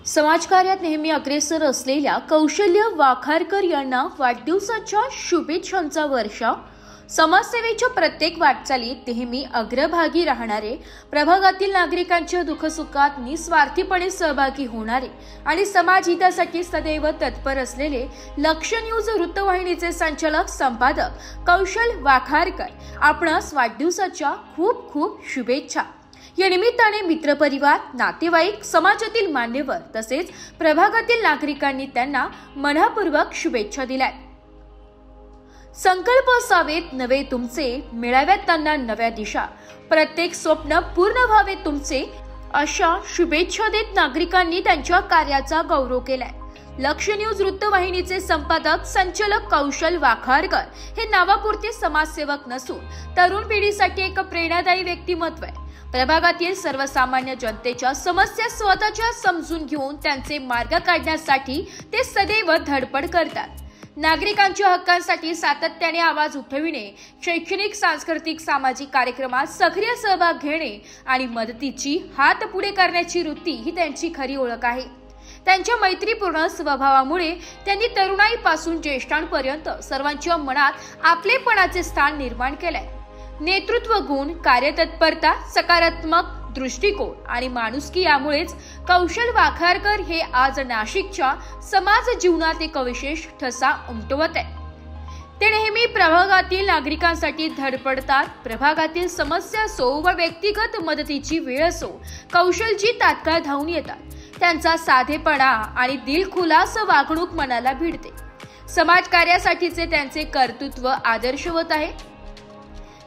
समाजकार्यात नेहमी अग्रेसर असलेल्या कौशल्य वाखारकर यांना वाढदिवसाच्या शुभेच्छांचा वर्षाव। समाजसेवेच्या प्रत्येक वाटचालीत नेहमी अग्रभागी राहणारे, प्रभागातील नागरिकांच्या दुःखसुखात निस्वार्थीपणे सहभागी होणारे आणि समाजहितासाठी सदैव तत्पर असलेले लक्ष न्यूज वृत्तवाहिनीचे संचालक संपादक कौशल वाखारकर, आपणास वाढदिवसाच्या खूप खूप शुभेच्छा। या निमित्ताने मित्रपरिवार, नातेवाईक, समाजातील मान्यवर तसेच प्रभागातील नागरिकांनी त्यांना मनपूर्वक शुभेच्छा दिल्यात। संकल्प असावेत नवे तुमचे, मिळाव्यात त्यांना नव्या दिशा, प्रत्येक स्वप्न पूर्ण व्हावे तुमचे, अशा शुभेच्छा देत नागरिकांनी त्यांच्या कार्याचा गौरव केलाय। लक्ष न्यूज वृत्तवाहिनीचे संपादक संचालक कौशल वाखारकर हे नावापुरते समाजसेवक नसून तरुण पिढीसाठी एक प्रेरणादायी व्यक्तिमत्व आहे। प्रभागातील सर्वसामान्य जनतेच्या समस्या स्वतःच्या समजून घेऊन त्यांचे मार्ग काढण्यासाठी ते सदैव धडपड करतात। नागरिकांच्या हक्कांसाठी सातत्याने आवाज उठविणे, शैक्षणिक, सांस्कृतिक, सामाजिक कार्यक्रमात सक्रिय सहभाग घेणे आणि मदतीची हात पुढे करण्याची वृत्ती ही त्यांची खरी ओळख आहे। त्यांच्या मैत्रीपूर्ण स्वभावामुळे त्यांनी तरुणाईपासून ज्येष्ठांपर्यंत सर्वांच्या मनात आपलेपणाचे स्थान निर्माण केले। नेतृत्व गुण, कार्यतत्परता, सकारात्मक दृष्टिकोन आणि माणुसकी यामुळेच कौशल वाखारकर हे आज नाशिकच्या समाज जीवनात एक विशेष ठसा उमटवत आहे। ते नेहमी प्रभागातील नागरिकांसाठी धडपडतात। प्रभागातील समस्या असो व व्यक्तिगत मदतीची वेळ असो, कौशलजी तात्काळ धावून येतात। त्यांचा साधेपणा आणि दिलखुलास वागणूक मनाला भिडते। समाजकार्यासाठीचे त्यांचे कर्तृत्व आदर्शवत आहे।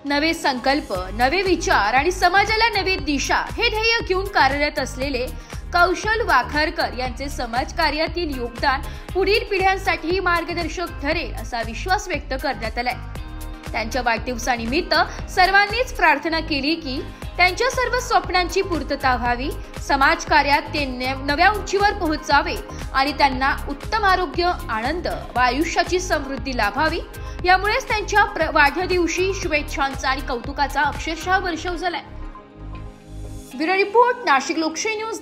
नवे संकल्प, नवे विचार आणि समाजाला नवी दिशा हे ध्येय घेऊन कार्यरत असलेले कौशल वाखारकर यांचे समाजकार्यातील योगदान पुढील पिढ्यांसाठी मार्गदर्शक ठरेल असा विश्वास व्यक्त करण्यात आलाय। त्यांच्या वाढदिवसानिमित्त सर्वांनीच प्रार्थना केली की त्यांच्या सर्व स्वप्नांची पूर्तता व्हावी, समाजकार्यात ते नव्या उंचीवर पोहोचावे आणि त्यांना उत्तम आरोग्य, आनंद व आयुष्याची समृद्धी लाभावी। यामुळेच त्यांच्या वाढदिवशी शुभेच्छांचा आणि कौतुकाचा अक्षरशः वर्षाव झालाय। ब्युरो रिपोर्ट, नाशिक लोकशाही न्यूज।